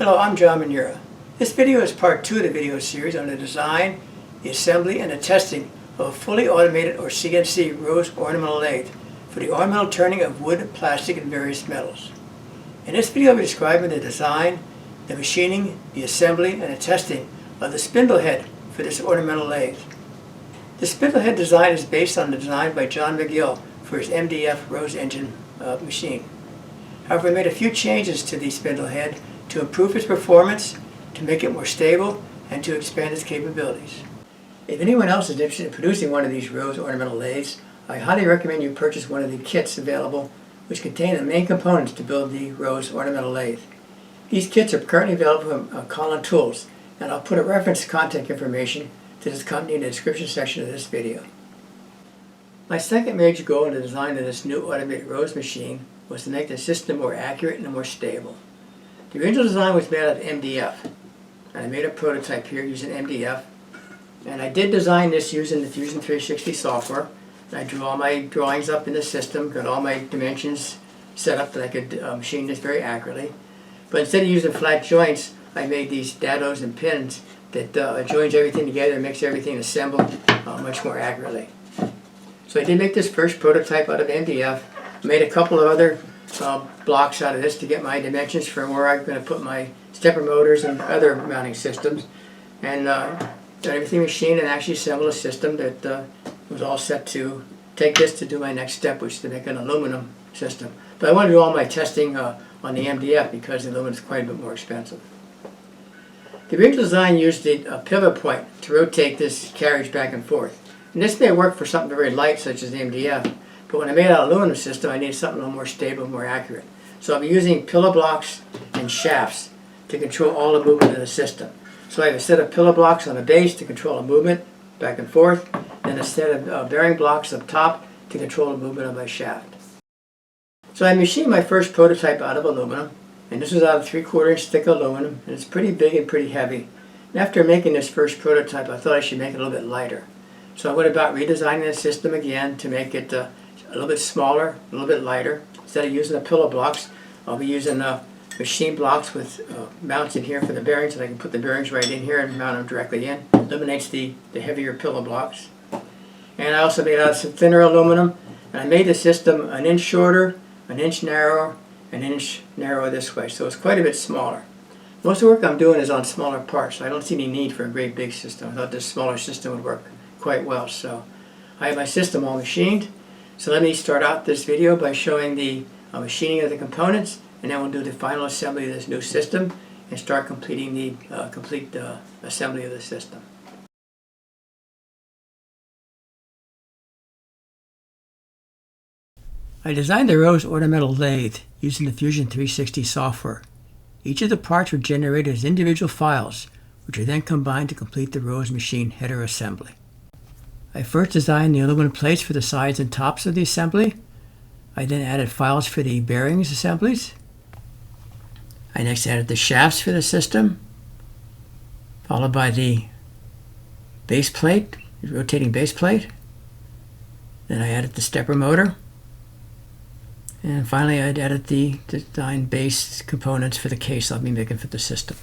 Hello, I'm Jon Magill. This video is part 2 of the video series on the design, the assembly, and the testing of a fully automated or CNC Rose Ornamental Lathe for the ornamental turning of wood, plastic, and various metals. In this video I'll be describing the design, the machining, the assembly, and the testing of the Spindle Head for this ornamental lathe. The Spindle Head design is based on the design by Jon Magill for his MDF Rose Engine machine. However, I made a few changes to the Spindle Head to improve its performance, to make it more stable, and to expand its capabilities. If anyone else is interested in producing one of these Rose ornamental lathes, I highly recommend you purchase one of the kits available which contain the main components to build the Rose ornamental lathe. These kits are currently available from Collin Tools, and I'll put a reference contact information to this company in the description section of this video. My second major goal in the design of this new automated Rose machine was to make the system more accurate and more stable. The original design was made out of MDF, and I made a prototype here using MDF, and I did design this using the Fusion 360 software. And I drew all my drawings up in the system, got all my dimensions set up that I could machine this very accurately. But instead of using flat joints, I made these dados and pins that joins everything together and makes everything assemble much more accurately. So I did make this first prototype out of MDF. I made a couple of other blocks out of this to get my dimensions for where I'm going to put my stepper motors and other mounting systems, and got everything machined and actually assembled a system that was all set to take this to do my next step, which is to make an aluminum system. But I want to do all my testing on the MDF because the aluminum is quite a bit more expensive. The original design used a pivot point to rotate this carriage back and forth. And this may work for something very light such as the MDF, but when I made an aluminum system I needed something a little more stable, more accurate. So I'll be using pillar blocks and shafts to control all the movement of the system. So I have a set of pillar blocks on the base to control the movement back and forth, and a set of bearing blocks up top to control the movement of my shaft. So I machined my first prototype out of aluminum, and this was out of 3/4 inch thick aluminum, and it's pretty big and pretty heavy. And after making this first prototype I thought I should make it a little bit lighter. So I went about redesigning the system again to make it a little bit smaller, a little bit lighter. Instead of using the pillar blocks, I'll be using machine blocks with mounts in here for the bearings, so I can put the bearings right in here and mount them directly in. Eliminates the heavier pillar blocks. And I also made out some thinner aluminum, and I made the system an inch shorter, an inch narrower, an inch narrower this way, so it's quite a bit smaller. Most of the work I'm doing is on smaller parts, so I don't see any need for a great big system. I thought this smaller system would work quite well. So I have my system all machined. So let me start out this video by showing the machining of the components, and then we'll do the final assembly of this new system and start completing the complete assembly of the system. I designed the Rose Ornamental Lathe using the Fusion 360 software. Each of the parts were generated as individual files, which are then combined to complete the Rose machine header assembly. I first designed the aluminum plates for the sides and tops of the assembly. I then added files for the bearings assemblies. I next added the shafts for the system, followed by the base plate, the rotating base plate. Then I added the stepper motor. And finally I added the design base components for the case I'll be making for the system.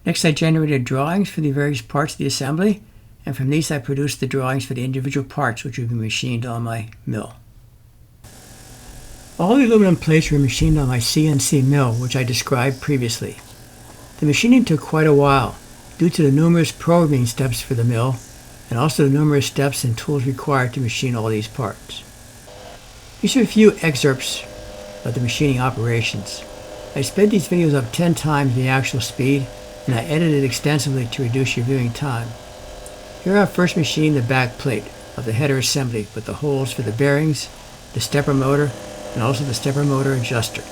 Next I generated drawings for the various parts of the assembly, and from these I produced the drawings for the individual parts which would be machined on my mill. All the aluminum plates were machined on my CNC mill, which I described previously. The machining took quite a while due to the numerous programming steps for the mill, and also the numerous steps and tools required to machine all these parts. These are a few excerpts of the machining operations. I sped these videos up 10 times the actual speed, and I edited extensively to reduce your viewing time. Here I first machined the back plate of the header assembly with the holes for the bearings, the stepper motor, and also the stepper motor adjuster.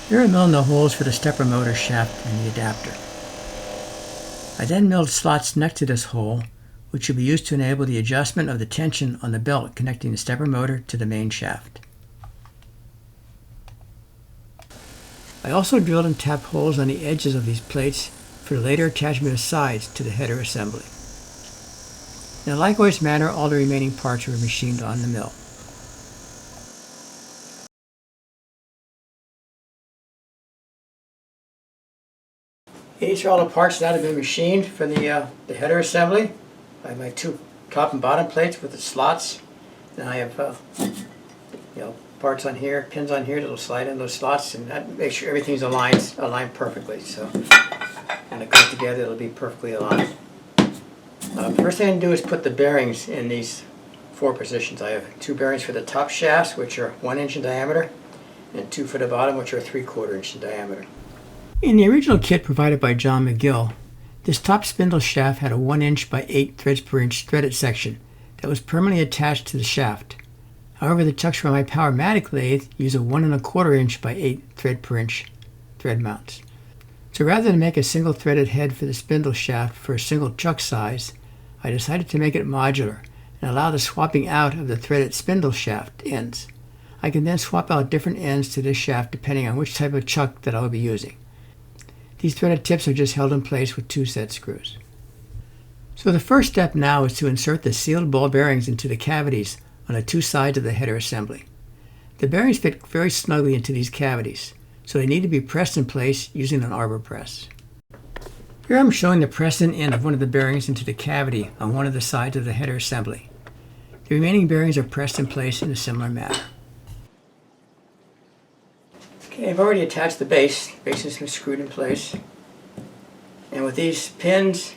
Here I'm milling the holes for the stepper motor shaft and the adapter. I then milled slots next to this hole, which should be used to enable the adjustment of the tension on the belt connecting the stepper motor to the main shaft. I also drilled and tapped holes on the edges of these plates for the later attachment of sides to the header assembly. In a likewise manner, all the remaining parts were machined on the mill. These are all the parts that have been machined for the header assembly. I have my two top and bottom plates with the slots. And I have parts on here, pins on here that'll slide in those slots, and that makes sure everything's aligned perfectly. So when it comes together, it'll be perfectly aligned. First thing I do is put the bearings in these 4 positions. I have 2 bearings for the top shafts, which are 1 inch in diameter, and 2 for the bottom, which are 3/4 inch in diameter. In the original kit provided by Jon Magill, this top spindle shaft had a 1 inch by 8 threads per inch threaded section that was permanently attached to the shaft. However, the chucks for my Powermatic lathe use a 1 1/4 inch by 8 thread per inch thread mounts. So rather than make a single threaded head for the spindle shaft for a single chuck size, I decided to make it modular and allow the swapping out of the threaded spindle shaft ends. I can then swap out different ends to this shaft depending on which type of chuck that I will be using. These threaded tips are just held in place with 2 set screws. So the first step now is to insert the sealed ball bearings into the cavities on the 2 sides of the header assembly. The bearings fit very snugly into these cavities, so they need to be pressed in place using an arbor press. Here I'm showing the press-in end of one of the bearings into the cavity on one of the sides of the header assembly. The remaining bearings are pressed in place in a similar manner. Okay, I've already attached the base. The base has been screwed in place. And with these pins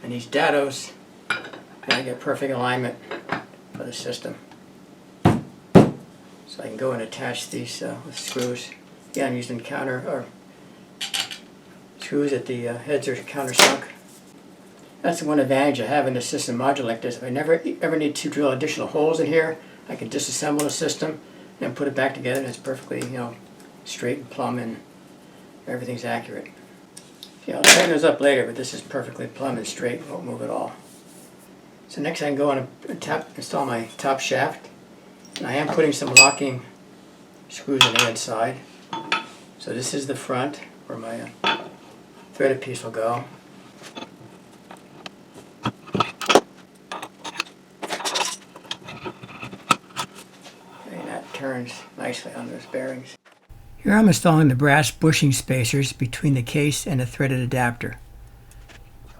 and these dados, I get perfect alignment for the system. So I can go and attach these with screws. Again, I'm using screws at the heads are countersunk. That's the one advantage I have in a system module like this. If I ever need to drill additional holes in here, I can disassemble the system and put it back together, and it's perfectly, straight and plumb, and everything's accurate. I'll tighten those up later, but this is perfectly plumb and straight, won't move at all. So next I can go and install my top shaft. And I am putting some locking screws on the inside. So this is the front where my threaded piece will go. And that turns nicely on those bearings. Here I'm installing the brass bushing spacers between the case and the threaded adapter.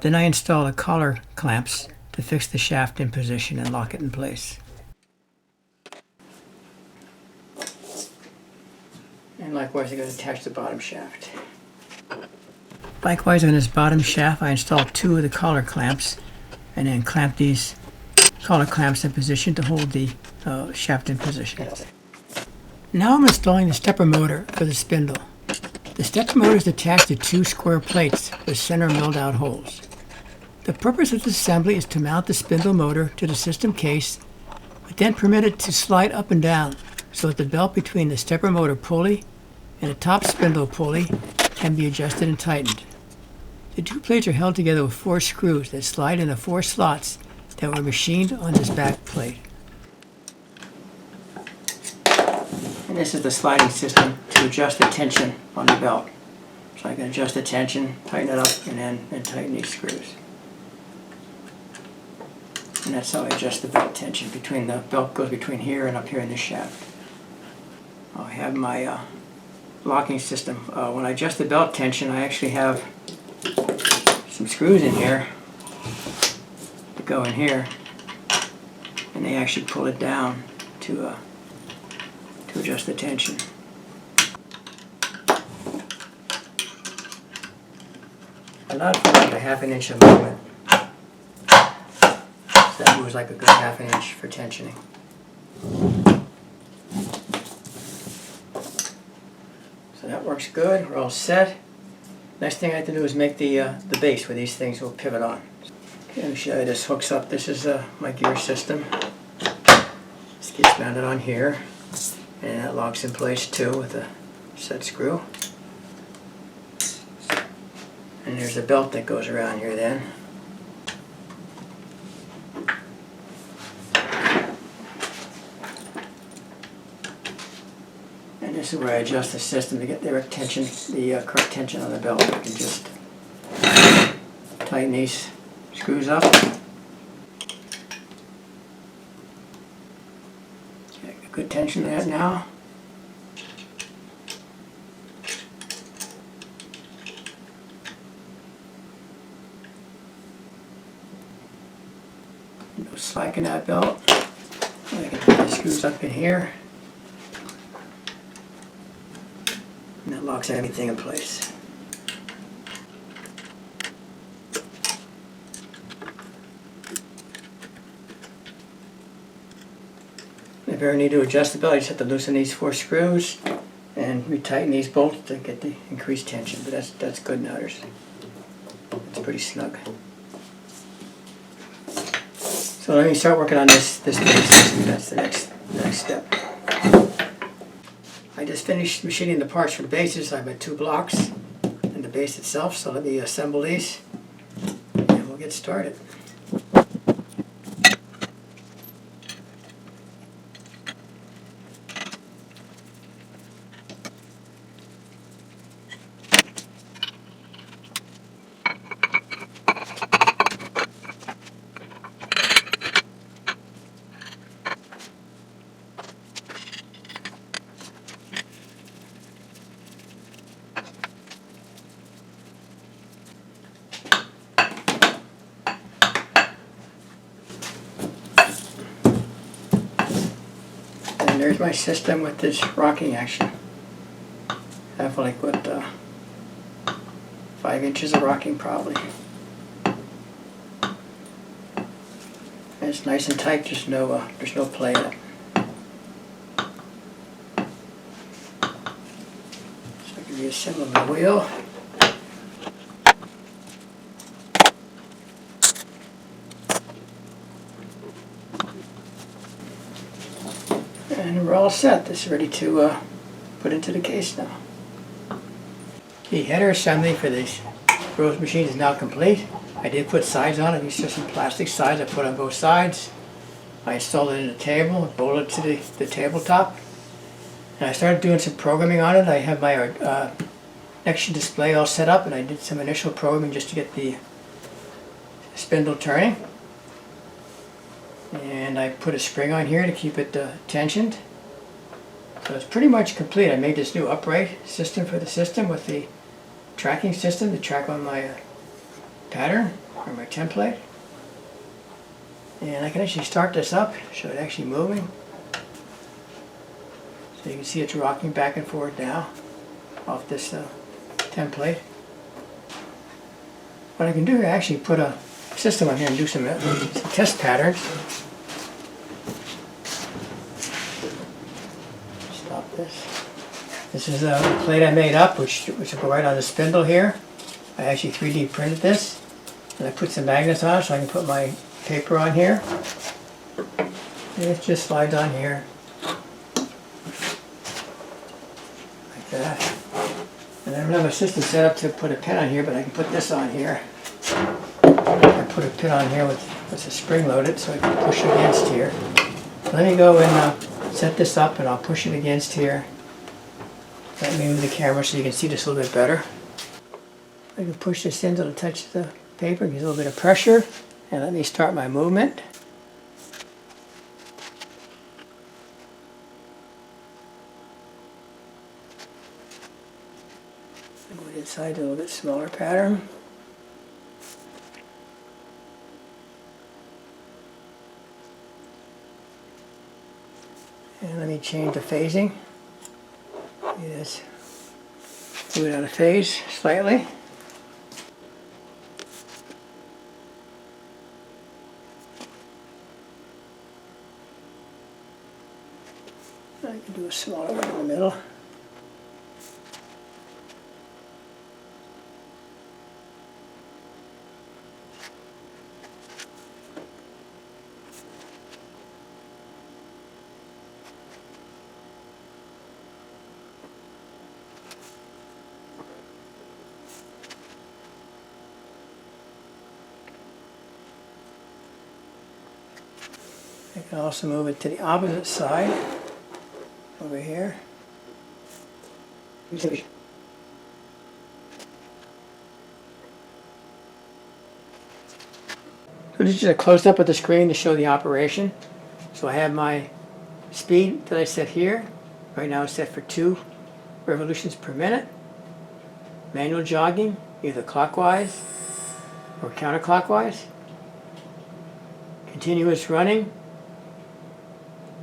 Then I install the collar clamps to fix the shaft in position and lock it in place. And likewise, I'm going to attach the bottom shaft. Likewise, on this bottom shaft, I install 2 of the collar clamps and then clamp these collar clamps in position to hold the shaft in position. Now I'm installing the stepper motor for the spindle. The stepper motor is attached to 2 square plates with center milled out holes. The purpose of this assembly is to mount the spindle motor to the system case, but then permit it to slide up and down so that the belt between the stepper motor pulley and the top spindle pulley can be adjusted and tightened. The 2 plates are held together with 4 screws that slide into 4 slots that were machined on this back plate. And this is the sliding system to adjust the tension on the belt. So I can adjust the tension, tighten it up, and then tighten these screws. And that's how I adjust the belt tension. The belt goes between here and up here in this shaft. I have my locking system. When I adjust the belt tension, I actually have some screws in here that go in here, and they actually pull it down to adjust the tension. Allowed for like a 1/2 inch of movement. So that moves like a good 1/2 inch for tensioning. So that works good. We're all set. Next thing I have to do is make the base where these things will pivot on. Okay, let me show you. This hooks up. This is my gear system. This gets mounted on here, and that locks in place too with a set screw. And there's a belt that goes around here then. And this is where I adjust the system to get the correct tension on the belt. I can just tighten these screws up. Get good tension to that now. slacken that belt. And I can put the screws up in here. And that locks everything in place. If you ever need to adjust the belt, you just have to loosen these 4 screws and retighten these bolts to get the increased tension. But that's good now. It's pretty snug. So let me start working on this base system. That's the next step. I just finished machining the parts for the bases. I have my 2 blocks and the base itself. So let me assemble these and we'll get started. And there's my system with this rocking action. I have like 5 inches of rocking probably. And it's nice and tight. There's no play in it. So I can reassemble my wheel. And we're all set. This is ready to put into the case now. The header assembly for this Rose machine is now complete. I did put sides on it. These are some plastic sides I put on both sides. I installed it in the table, bolted to the tabletop. And I started doing some programming on it. I have my next display all set up, and I did some initial programming just to get the spindle turning. And I put a spring on here to keep it tensioned. So it's pretty much complete. I made this new upright system for the system with the tracking system to track on my pattern or my template. And I can actually start this up, show it actually moving. So you can see it's rocking back and forth now off this template. What I can do is actually put a system on here and do some test patterns. Stop this. This is a plate I made up, which will go right on the spindle here. I actually 3D printed this, and I put some magnets on it so I can put my paper on here. And it just slides on here, like that. And I don't have a system set up to put a pin on here, but I can put this on here. I put a pin on here with a spring loaded so I can push it against here. Let me go and set this up, and I'll push it against here. Let me move the camera so you can see this a little bit better. I can push this in until it touches the paper, gives a little bit of pressure, and let me start my movement. Go inside to a little bit smaller pattern. And let me change the phasing. Yes, move it out of phase slightly. I can do a smaller one in the middle. I can also move it to the opposite side, over here. So this is just a close-up of the screen to show the operation. So I have my speed that I set here. Right now it's set for 2 revolutions per minute. Manual jogging, either clockwise or counterclockwise. continuous running.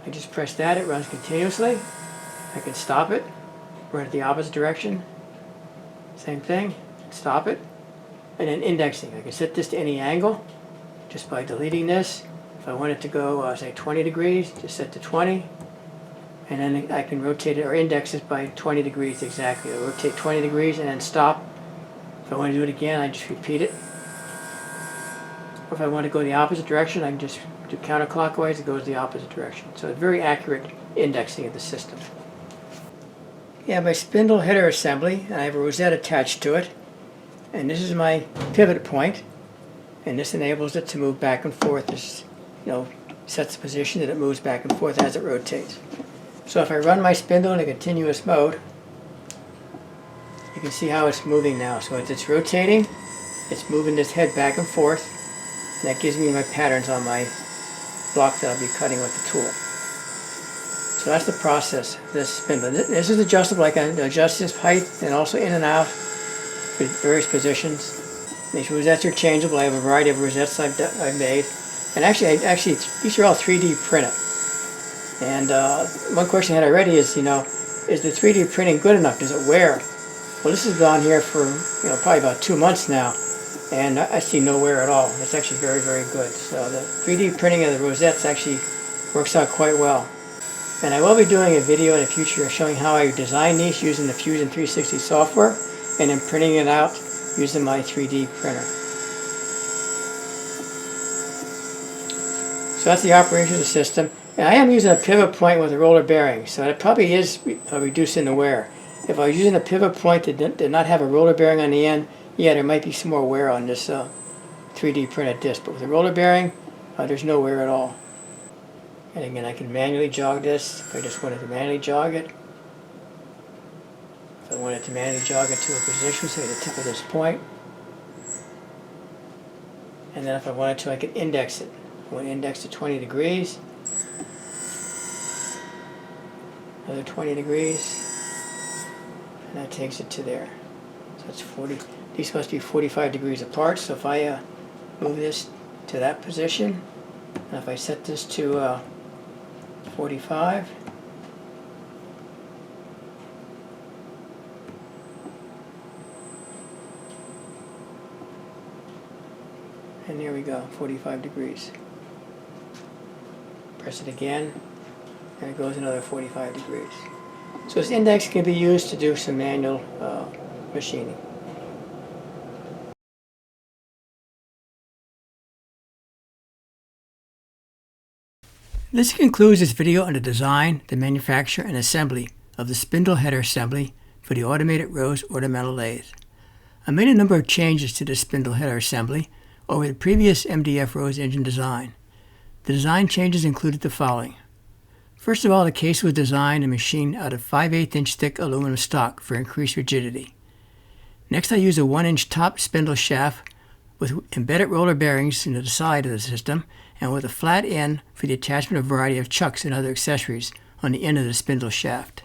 I just press that, it runs continuously. I can stop it, run it the opposite direction. Same thing, stop it. And then indexing. I can set this to any angle just by deleting this. If I want it to go, say 20 degrees, just set to 20. And then I can rotate it or index it by 20 degrees exactly. I'll rotate 20 degrees and then stop. If I want to do it again, I just repeat it. Or if I want to go the opposite direction, I can just do counterclockwise, it goes the opposite direction. So it's very accurate indexing of the system. Yeah, my spindle header assembly, and I have a rosette attached to it. And this is my pivot point. And this enables it to move back and forth. This, sets the position that it moves back and forth as it rotates. So if I run my spindle in a continuous mode, you can see how it's moving now. So as it's rotating, it's moving this head back and forth. And that gives me my patterns on my block that I'll be cutting with the tool. So that's the process of this spindle. This is adjustable. I can adjust this height and also in and out for various positions. These rosettes are changeable. I have a variety of rosettes I've made. And actually, these are all 3D printed. And one question I had already is, is the 3D printing good enough? Does it wear? Well, this has gone here for, probably about 2 months now. And I see no wear at all. It's actually very, very good. So the 3D printing of the rosettes actually works out quite well. And I will be doing a video in the future showing how I design these using the Fusion 360 software and then printing it out using my 3D printer. So that's the operation of the system. And I am using a pivot point with a roller bearing, so it probably is reducing the wear. If I was using a pivot point that did not have a roller bearing on the end, yeah, there might be some more wear on this 3D printed disc. But with a roller bearing, there's no wear at all. And again, I can manually jog this if I just wanted to manually jog it. If I wanted to manually jog it to a position, say the tip of this point. And then if I wanted to, I could index it. I want to index to 20 degrees. Another 20 degrees. And that takes it to there. So it's 40. These must be 45 degrees apart. So if I move this to that position, and if I set this to 45, and there we go, 45 degrees. Press it again, and it goes another 45 degrees. So this index can be used to do some manual machining. This concludes this video on the design, the manufacture, and assembly of the spindle header assembly for the Automated Rose Ornamental Lathe. I made a number of changes to the spindle header assembly over the previous MDF Rose Engine design. The design changes included the following. First of all, the case was designed and machined out of 5/8 inch thick aluminum stock for increased rigidity. Next, I used a 1-inch top spindle shaft with embedded roller bearings into the side of the system and with a flat end for the attachment of a variety of chucks and other accessories on the end of the spindle shaft.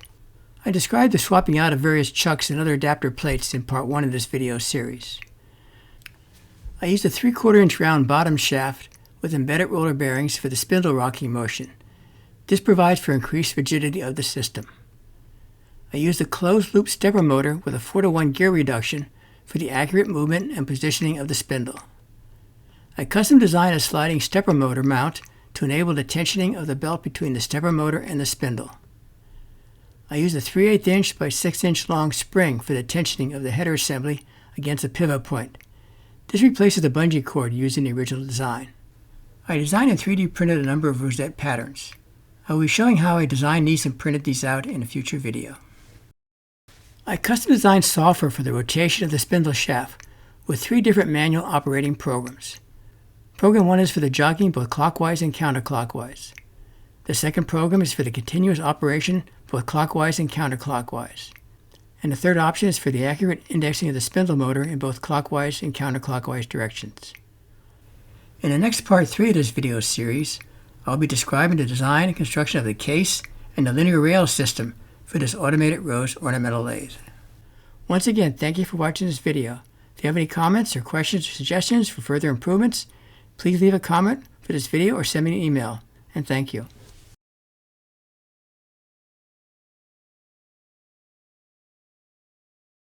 I described the swapping out of various chucks and other adapter plates in part 1 of this video series. I used a 3/4 inch round bottom shaft with embedded roller bearings for the spindle rocking motion. This provides for increased rigidity of the system. I used a closed loop stepper motor with a 4:1 gear reduction for the accurate movement and positioning of the spindle. I custom designed a sliding stepper motor mount to enable the tensioning of the belt between the stepper motor and the spindle. I used a 3/8 inch by 6 inch long spring for the tensioning of the header assembly against a pivot point. This replaces the bungee cord used in the original design. I designed and 3D printed a number of rosette patterns. I will be showing how I designed these and printed these out in a future video. I custom designed software for the rotation of the spindle shaft with 3 different manual operating programs. Program 1 is for the jogging both clockwise and counterclockwise. The second program is for the continuous operation both clockwise and counterclockwise. And the third option is for the accurate indexing of the spindle motor in both clockwise and counterclockwise directions. In the next part 3 of this video series, I'll be describing the design and construction of the case and the linear rail system for this Automated Rose Ornamental Lathe. Once again, thank you for watching this video. If you have any comments or questions or suggestions for further improvements, Please leave a comment for this video or send me an email. And thank you.